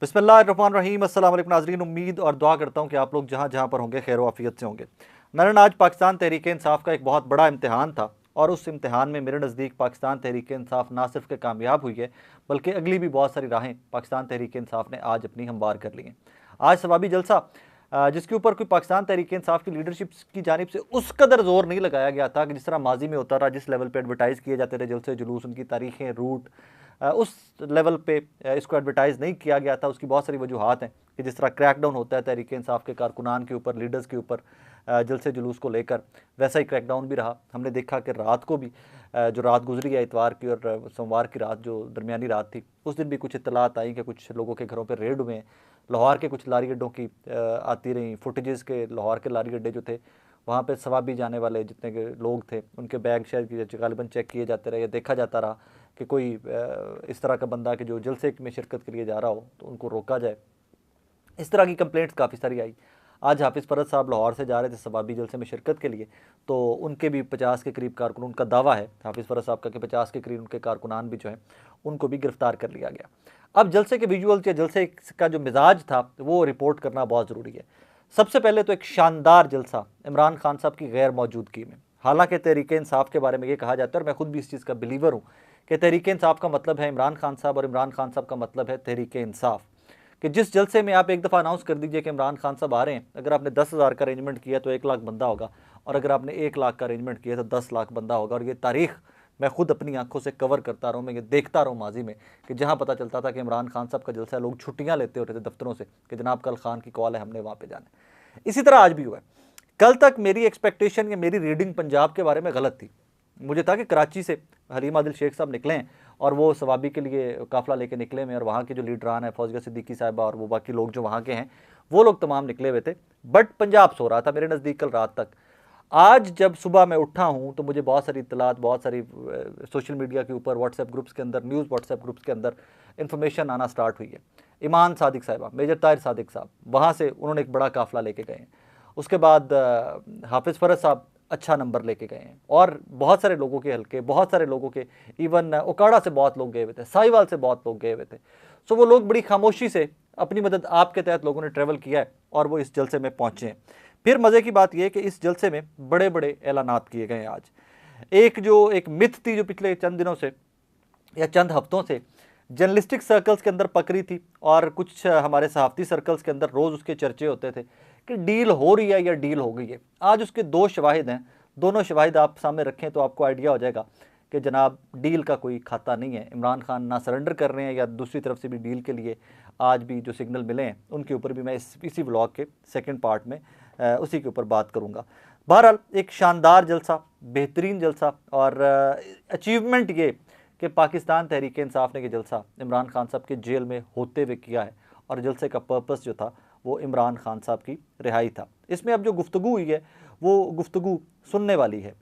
बिस्मिल्लाहिर्रहमानिर्रहीम। अस्सलाम वालेकुम नाज़रीन, उम्मीद और दुआ करता हूँ कि आप लोग जहाँ जहाँ पर होंगे खैर वाफियत से होंगे। नाज़रीन, आज पाकिस्तान तहरीक इंसाफ का एक बहुत बड़ा इम्तिहान था और उस इम्तिहान में मेरे नज़दीक पाकिस्तान तहरीक इंसाफ ना सिर्फ के कामयाब हुई है बल्कि अगली भी बहुत सारी राहें पाकिस्तान तहरीक इंसाफ ने आज अपनी हमवार कर ली हैं। आज सवाबी जलसा जिसके ऊपर कोई पाकिस्तान तहरीक इंसाफ की लीडरशिप की जानिब से उस कदर जोर नहीं लगाया गया था कि जिस तरह माजी में होता रहा, जिस लेवल पर एडवर्टाइज़ किए जाते थे जलसे जुलूस, उनकी तारीखें, रूट, उस लेवल पे इसको एडवर्टाइज़ नहीं किया गया था। उसकी बहुत सारी वजूहत हैं कि जिस तरह क्रैकडाउन होता है तहरीक इंसाफ के कारकुनान के ऊपर, लीडर्स के ऊपर जलसे जुलूस को लेकर, वैसा ही क्रैकडाउन भी रहा। हमने देखा कि रात को भी जो रात गुजरी है इतवार की और सोमवार की रात जो दरमियानी रात थी, उस दिन भी कुछ इत्तलात आई कि कुछ लोगों के घरों पर रेड हुए हैं। लाहौर के कुछ लारी अड्डों की आती रही फुटेजेस के, लाहौर के लारी अड्डे जो थे वहाँ पे सवाबी जाने वाले जितने के लोग थे उनके बैग शायद गालिबन चेक किए जाते रहे या देखा जाता रहा कि कोई इस तरह का बंदा कि जो जलसे में शिरकत के लिए जा रहा हो तो उनको रोका जाए। इस तरह की कंप्लेंट्स काफ़ी सारी आई। आज हाफिज़ फ़रद साहब लाहौर से जा रहे थे सवाबी जलसे में शिरकत के लिए, तो उनके भी 50 के करीब कारकुन, उनका दावा है हाफिज़ फ़रद साहब का कि 50 के करीब उनके कारकुनान भी जो हैं उनको भी गिरफ़्तार कर लिया गया। अब जलसे के विजुअल्स या जलसे का जो मिजाज था वो रिपोर्ट करना बहुत ज़रूरी है। सबसे पहले तो एक शानदार जलसा इमरान खान साहब की गैर मौजूदगी में। हालांकि तहरीक इंसाफ के बारे में ये कहा जाता है और मैं खुद भी इस चीज़ का बिलीवर हूँ कि तहरीक इंसाफ का मतलब है इमरान खान साहब और इमरान खान साहब का मतलब है तहरीक इंसाफ। कि जिस जलसे में आप एक दफ़ा अनाउंस कर दीजिए कि इमरान खान साहब आ रहे हैं, अगर आपने 10,000 का अरेंजमेंट किया तो 1 लाख बंदा होगा, और अगर आपने 1 लाख का अरेंजमेंट किया तो 10 लाख बंदा होगा। और ये तारीख मैं खुद अपनी आंखों से कवर करता रहा हूँ, मैं ये देखता रहा हूँ माजी में कि जहाँ पता चलता था कि इमरान खान साहब का जलसा, लोग छुट्टियाँ लेते होते थे दफ्तरों से कि जनाब कल खान की कॉल है, हमने वहाँ पर जाना है। इसी तरह आज भी हुआ है। कल तक मेरी एक्सपेक्टेशन या मेरी रीडिंग पंजाब के बारे में गलत थी। मुझे था कि कराची से हलीम आदिल शेख साहब निकले हैं और वो सवाबी के लिए काफ़िला लेके निकले हुए, और वहाँ के जो लीडरान है फौजिया सिद्दीकी साहिबा और वो बाकी लोग जो वहाँ के हैं वो लोग तमाम निकले हुए थे। बट पंजाब सो रहा था मेरे नज़दीक कल रात तक। आज जब सुबह मैं उठा हूँ तो मुझे बहुत सारी इत्तलात, बहुत सारी सोशल मीडिया के ऊपर, व्हाट्सएप ग्रुप्स के अंदर, न्यूज़ व्हाट्सएप ग्रुप्स के अंदर इन्फॉर्मेशन आना स्टार्ट हुई है। ईमान सादिक साहिबा, मेजर ताहिर सादिक साहब, वहाँ से उन्होंने एक बड़ा काफ़िला लेके गए हैं। उसके बाद हाफिज़ फ़रद साहब अच्छा नंबर लेके गए हैं, और बहुत सारे लोगों के हल्के, बहुत सारे लोगों के, इवन ओकाड़ा से बहुत लोग गए हुए थे, साहिवाल से बहुत लोग गए हुए थे। सो वो लोग बड़ी खामोशी से अपनी मदद आपके तहत लोगों ने ट्रैवल किया है और वो इस जलसे में पहुँचे हैं। फिर मज़े की बात यह है कि इस जलसे में बड़े बड़े ऐलानात किए गए हैं। आज एक मिथ थी जो पिछले चंद दिनों से या चंद हफ्तों से जर्नलिस्टिक सर्कल्स के अंदर पकड़ी थी, और कुछ हमारे सहाफ़ती सर्कल्स के अंदर रोज़ उसके चर्चे होते थे कि डील हो रही है या डील हो गई है। आज उसके 2 शवाहिद हैं, दोनों शवाहिद आप सामने रखें तो आपको आइडिया हो जाएगा कि जनाब डील का कोई खाता नहीं है। इमरान खान ना सरेंडर कर रहे हैं, या दूसरी तरफ से भी डील के लिए आज भी जो सिग्नल मिले हैं उनके ऊपर भी मैं इसी व्लॉग के सेकंड पार्ट में उसी के ऊपर बात करूँगा। बहरहाल एक शानदार जलसा, बेहतरीन जलसा, और अचीवमेंट ये कि पाकिस्तान तहरीक इंसाफ ने ये जलसा इमरान खान साहब के जेल में होते हुए किया है, और जलसे का पर्पस जो था वो इमरान खान साहब की रिहाई था। इसमें अब जो गुफ्तगू हुई है वो गुफ्तगू सुनने वाली है।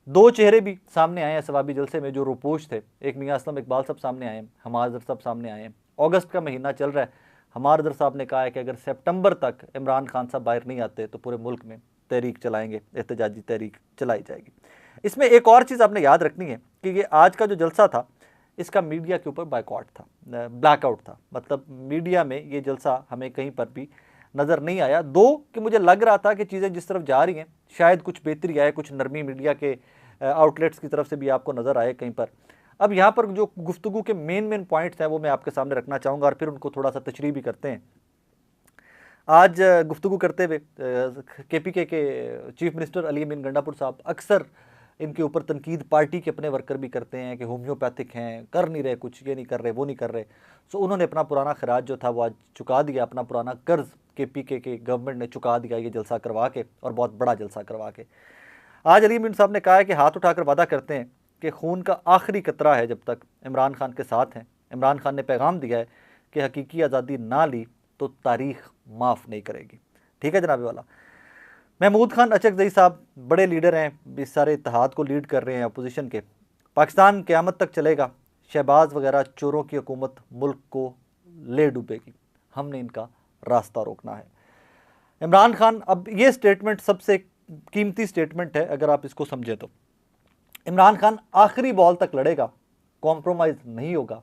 2 चेहरे भी सामने आए हैं सवाबी जलसे में जो रुपोश थे। एक मियां असलम इकबाल साहब सामने आए हैं, हमारदर साहब सामने आए हैं। अगस्त का महीना चल रहा है, हमारदर साहब ने कहा है कि अगर सितंबर तक इमरान खान साहब बाहर नहीं आते तो पूरे मुल्क में तहरीक चलाएंगे, एहतजाजी तहरीक चलाई जाएगी। इसमें एक और चीज़ आपने याद रखनी है कि ये आज का जो जलसा था इसका मीडिया के ऊपर बायकॉट था, ब्लैकआउट था। मतलब मीडिया में ये जलसा हमें कहीं पर भी नज़र नहीं आया। दो कि मुझे लग रहा था कि चीज़ें जिस तरफ जा रही हैं शायद कुछ बेहतरी आए, कुछ नरमी मीडिया के आउटलेट्स की तरफ से भी आपको नज़र आए कहीं पर। अब यहाँ पर जो गुफ्तगू के मेन पॉइंट्स हैं वो मैं आपके सामने रखना चाहूँगा और फिर उनको थोड़ा सा तशरीह भी करते हैं। आज गुफ्तगू करते हुए KPK के चीफ मिनिस्टर अली अमीन गंडापुर साहब अक्सर इनके ऊपर तनकीद पार्टी के अपने वर्कर भी करते हैं कि होम्योपैथिक हैं, कर नहीं रहे कुछ, ये नहीं कर रहे, वो नहीं कर रहे। सो उन्होंने अपना पुराना खराज जो था वो आज चुका दिया, अपना पुराना कर्ज KPK के गवर्नमेंट ने चुका दिया ये जलसा करवा के, और बहुत बड़ा जलसा करवा के। आज अली अमीन साहब ने कहा है कि हाथ उठाकर वादा करते हैं कि खून का आखिरी कतरा है जब तक इमरान खान के साथ हैं। इमरान खान ने पैगाम दिया है कि हकीकी आज़ादी ना ली तो तारीख माफ़ नहीं करेगी। ठीक है जनाब वाला। महमूद खान अचकजई साहब बड़े लीडर हैं, इस सारे इत्तेहाद को लीड कर रहे हैं अपोजिशन के। पाकिस्तान क़यामत तक चलेगा, शहबाज वगैरह चोरों की हुकूमत मुल्क को ले डूबेगी, हमने इनका रास्ता रोकना है। इमरान खान, अब ये स्टेटमेंट सबसे कीमती स्टेटमेंट है अगर आप इसको समझें तो। इमरान खान आखिरी बॉल तक लड़ेगा, कॉम्प्रोमाइज़ नहीं होगा।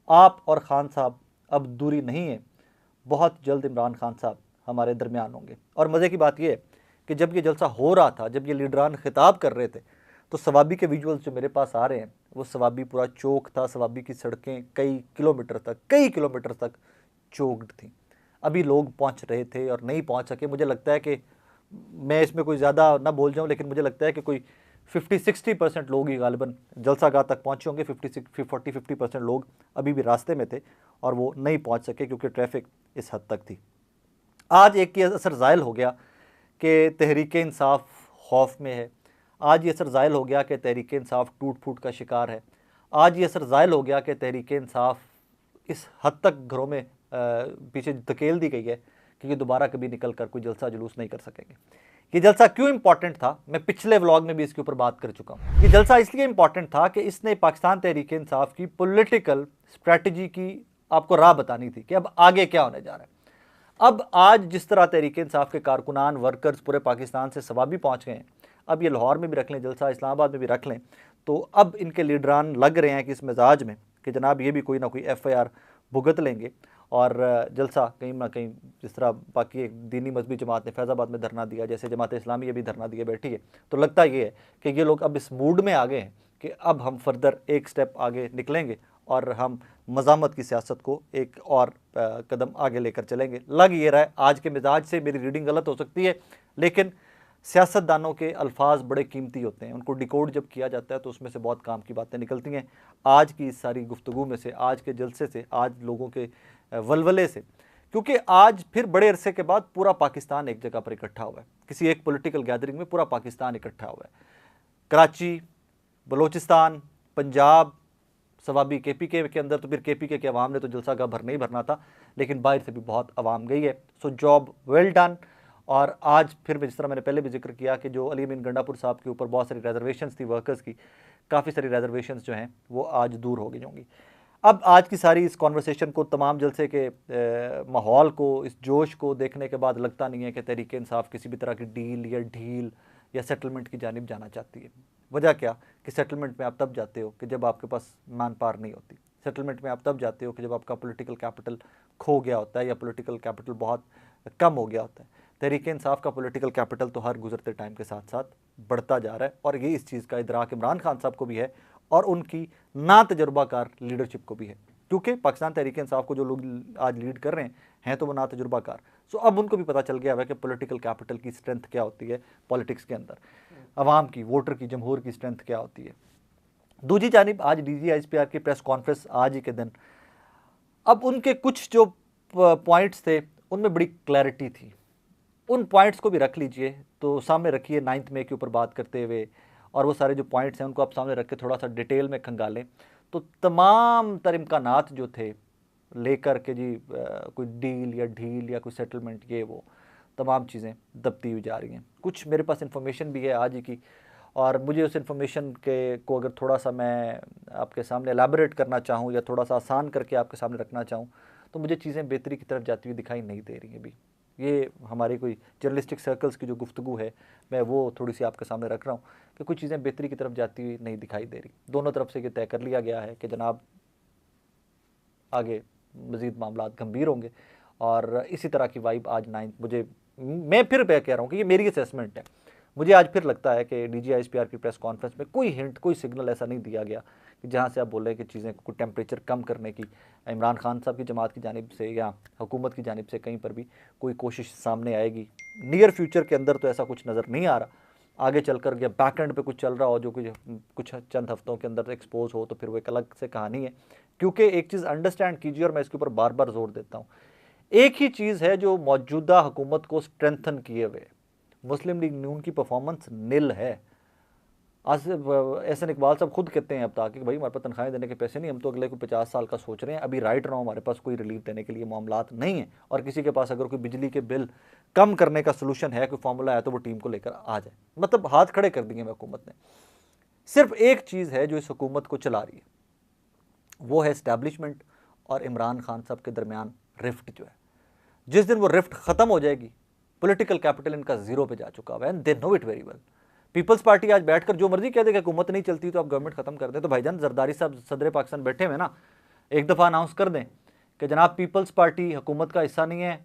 आप और खान साहब अब दूरी नहीं है, बहुत जल्द इमरान खान साहब हमारे दरमियान होंगे। और मज़े की बात यह है कि जब ये जलसा हो रहा था, जब ये लीडरान खिताब कर रहे थे, तो सवाबी के विजुअल्स जो मेरे पास आ रहे हैं, वो सवाबी पूरा चौक था। सवाबी की सड़कें कई किलोमीटर तक चौकड थी। अभी लोग पहुंच रहे थे और नहीं पहुंच सके। मुझे लगता है कि मैं इसमें कोई ज़्यादा ना बोल जाऊं, लेकिन मुझे लगता है कि कोई 50-60% लोग ही गालिबन जलसागाह तक पहुंचे होंगे। 40-50% लोग अभी भी रास्ते में थे और वो नहीं पहुंच सके क्योंकि ट्रैफिक इस हद तक थी। आज एक ये असर ज़ायल हो गया कि तहरीक इंसाफ खौफ में है। आज ये असर ज़ायल हो गया कि तहरीक इंसाफ टूट फूट का शिकार है। आज ये असर ज़ायल हो गया कि तहरीक इंसाफ इस हद तक घरों में पीछे धकेल दी गई है कि ये दोबारा कभी निकल कर कोई जलसा जुलूस नहीं कर सकेंगे। ये जलसा क्यों इंपॉर्टेंट था, मैं पिछले व्लॉग में भी इसके ऊपर बात कर चुका हूँ। ये जलसा इसलिए इंपॉर्टेंट था कि इसने पाकिस्तान तहरीक इंसाफ की पॉलिटिकल स्ट्रैटेजी की आपको राह बतानी थी कि अब आगे क्या होने जा रहा है। अब आज जिस तरह तहरीक इंसाफ के कारकुनान, वर्कर्स पूरे पाकिस्तान से सवाबी पहुँच गए हैं, अब ये लाहौर में भी रख लें जलसा, इस्लामाबाद में भी रख लें, तो अब इनके लीडरान लग रहे हैं कि इस मिजाज में कि जनाब ये भी कोई ना कोई FIR भुगत लेंगे और जलसा कहीं ना कहीं, जिस तरह बाकी एक दीनी मजहबी जमात ने फैज़ाबाद में धरना दिया, जैसे जमात इस्लामी ये भी धरना दिए बैठी है, तो लगता ये है कि ये लोग अब इस मूड में आ गए हैं कि अब हम फर्दर एक स्टेप आगे निकलेंगे और हम मज़ामत की सियासत को एक और कदम आगे लेकर चलेंगे। लग ये रहा है, आज के मिजाज से मेरी रीडिंग गलत हो सकती है, लेकिन सियासतदानों के अल्फाज बड़े कीमती होते हैं, उनको डिकोड जब किया जाता है तो उसमें से बहुत काम की बातें निकलती हैं। आज की इस सारी गुफ्तगू में से, आज के जलसे से, आज लोगों के वलवले से, क्योंकि आज फिर बड़े अरसे के बाद पूरा पाकिस्तान एक जगह पर इकट्ठा हुआ है, किसी एक पॉलिटिकल गैदरिंग में पूरा पाकिस्तान इकट्ठा हुआ है। कराची, बलोचिस्तान, पंजाब, सवाबी KPK के अंदर, तो फिर KPK के अवाम ने तो जलसा का भरना ही भरना था, लेकिन बाहर से भी बहुत अवाम गई है। So job well done. और आज फिर जिस तरह मैंने पहले भी जिक्र किया कि जो अली अमीन गंडापुर साहब के ऊपर बहुत सारी रिजर्वेशंस थी वर्कर्स की, काफ़ी सारी रिजर्वेशंस जो हैं वो आज दूर हो गई होंगी। अब आज की सारी इस कॉन्वर्सेशन को, तमाम जलसे के माहौल को, इस जोश को देखने के बाद लगता नहीं है कि तहरीक इंसाफ किसी भी तरह की डील या ढील या सेटलमेंट की जानिब जाना चाहती है। वजह क्या कि सेटलमेंट में आप तब जाते हो कि जब आपके पास मान पार नहीं होती। सेटलमेंट में आप तब जाते हो कि जब आपका पॉलिटिकल कैपिटल खो गया होता है या पॉलिटिकल कैपिटल बहुत कम हो गया होता है। तहरीक इंसाफ का पॉलिटिकल कैपिटल तो हर गुजरते टाइम के साथ साथ बढ़ता जा रहा है और ये इस चीज़ का इदराक इमरान खान साहब को भी है और उनकी ना तजुर्बाकार लीडरशिप को भी है, क्योंकि पाकिस्तान तहरीक इंसाफ को जो लोग आज लीड कर रहे हैं तो वो ना तजुर्बाकार। सो अब उनको भी पता चल गया है कि पॉलिटिकल कैपिटल की स्ट्रेंथ क्या होती है पॉलिटिक्स के अंदर, अवाम की, वोटर की, जमहूर की स्ट्रेंथ क्या होती है। दूसरी जानिब आज DGISPR की प्रेस कॉन्फ्रेंस आज ही के दिन, अब उनके कुछ जो पॉइंट्स थे उनमें बड़ी क्लैरिटी थी। उन पॉइंट्स को भी रख लीजिए, तो सामने रखिए 9 मई के ऊपर बात करते हुए, और वो सारे जो पॉइंट्स हैं उनको आप सामने रख के थोड़ा सा डिटेल में खंगालें, तो तमाम तर इम्कानात जो थे लेकर के जी कोई डील या ढील या कोई सेटलमेंट, ये वो तमाम चीज़ें दबती हुई जा रही हैं। कुछ मेरे पास इन्फॉर्मेशन भी है आज ही की, और मुझे उस इन्फॉर्मेशन के को अगर थोड़ा सा मैं आपके सामने एलैबोरेट करना चाहूँ या थोड़ा सा आसान करके आपके सामने रखना चाहूँ, तो मुझे चीज़ें बेहतरी की तरफ जाती हुई दिखाई नहीं दे रही हैं अभी। ये हमारी कोई जर्नलिस्टिक सर्कल्स की जो गुफ्तगू है, मैं वो थोड़ी सी आपके सामने रख रहा हूँ कि कुछ चीज़ें बेहतरी की तरफ जाती हुई नहीं दिखाई दे रही। दोनों तरफ से ये तय कर लिया गया है कि जनाब आगे मज़ीद मामला गंभीर होंगे, और इसी तरह की वाइब आज 9 मैं फिर कह रहा हूँ कि ये मेरी असेसमेंट है, मुझे आज फिर लगता है कि DGISPR की प्रेस कॉन्फ्रेंस में कोई हिंट, कोई सिग्नल ऐसा नहीं दिया गया कि जहाँ से आप बोलें कि चीज़ें को टेम्परेचर कम करने की इमरान खान साहब की जमात की जानिब से या हुकूमत की जानिब से कहीं पर भी कोई कोशिश सामने आएगी। नियर फ्यूचर के अंदर तो ऐसा कुछ नज़र नहीं आ रहा। आगे चलकर या बैक एंड पे कुछ चल रहा हो जो कुछ चंद हफ्तों के अंदर एक्सपोज हो, तो फिर वो एक अलग से कहानी है। क्योंकि एक चीज़ अंडरस्टैंड कीजिए, और मैं इसके ऊपर बार बार जोर देता हूँ, एक ही चीज़ है जो मौजूदा हुकूमत को स्ट्रेंथन किए हुए, मुस्लिम लीग नून की परफॉर्मेंस नील है। आज एहसन इकबाल साहब खुद कहते हैं अब तक कि भाई हमारे पास तनख्वाहें देने के पैसे नहीं, हम तो अगले को 50 साल का सोच रहे हैं, अभी राइट नाउ हमारे पास कोई रिलीफ देने के लिए मामलात नहीं है, और किसी के पास अगर कोई बिजली के बिल कम करने का सोल्यूशन है, कोई फार्मूला है, तो वो टीम को लेकर आ जाए। मतलब हाथ खड़े कर दिए हुकूमत ने। सिर्फ एक चीज़ है जो इस हुकूमत को चला रही है, वो है एस्टैब्लिशमेंट और इमरान खान साहब के दरमियान रिफ्ट जो है। जिस दिन वो रिफ्ट ख़त्म हो जाएगी, पॉलिटिकल कैपिटल इनका जीरो पे जा चुका हुआ है, and they know it very well. Peoples Party आज बैठकर जो मर्जी कह दे कि हुकूमत नहीं चलती तो आप गवर्नमेंट खत्म कर दें, तो भाईजान जरदारी साहब सदर पाकिस्तान बैठे हुए ना, एक दफ़ा अनाउंस कर दें कि जनाब पीपल्स पार्टी हुकूमत का हिस्सा नहीं है,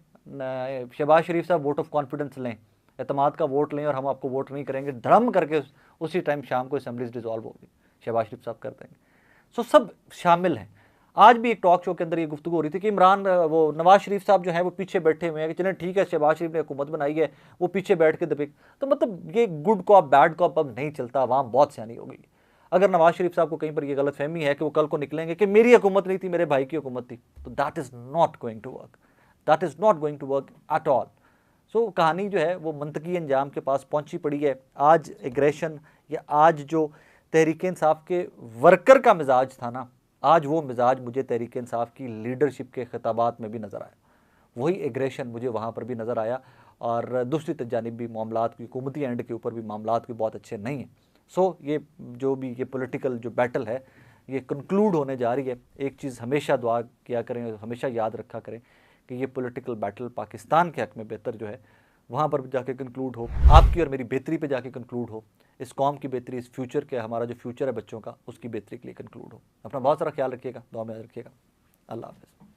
शहबाज शरीफ साहब वोट ऑफ कॉन्फिडेंस लें, एतमाद का वोट लें और हम आपको वोट नहीं करेंगे, धड़म करके उसी टाइम शाम को असम्बलीज डिजॉल्व होगी, शहबाज शरीफ साहब कर देंगे। सो सब शामिल हैं। आज भी एक टॉक शो के अंदर ये गुफ्तगू हो रही थी कि वो नवाज शरीफ साहब जो है वो पीछे बैठे हुए हैं कि चलें ठीक है, शहबाज शरीफ ने हुकूमत बनाई है, वो पीछे बैठ के दबे। तो मतलब ये गुड कॉप बैड कॉप अब नहीं चलता, अवाम बहुत सियानी हो गई। अगर नवाज शरीफ साहब को कहीं पर ये गलत फहमी है कि वो कल को निकलेंगे कि मेरी हुकूमत नहीं थी, मेरे भाई की हुकूमत थी, तो that is not going to work, that is not going to work at all. So कहानी जो है वो मंतकी अंजाम के पास पहुंची पड़ी है। आज एग्रेशन या आज जो तहरीक इंसाफ के वर्कर का मिजाज था ना, आज वो मिजाज मुझे तहरीक इंसाफ की लीडरशिप के खिताबात में भी नज़र आया, वही एग्रेशन मुझे वहाँ पर भी नज़र आया। और दूसरी जानिब भी मामलात की हुकूमती एंड के ऊपर भी मामलात भी बहुत अच्छे नहीं हैं। सो ये जो भी ये पॉलिटिकल जो बैटल है ये कंक्लूड होने जा रही है। एक चीज़ हमेशा दुआ किया करें, हमेशा याद रखा करें कि ये पॉलिटिकल बैटल पाकिस्तान के हक़ में बेहतर जो है वहाँ पर जाके कंक्लूड हो, आपकी और मेरी बेहतरी पे जाके कंक्लूड हो, इस कौम की बेहतरी, इस फ्यूचर के, हमारा जो फ्यूचर है बच्चों का, उसकी बेहतरी के लिए कंक्लूड हो। अपना बहुत सारा ख्याल रखिएगा, दुआ में याद रखिएगा। अल्लाह हाफ़िज़।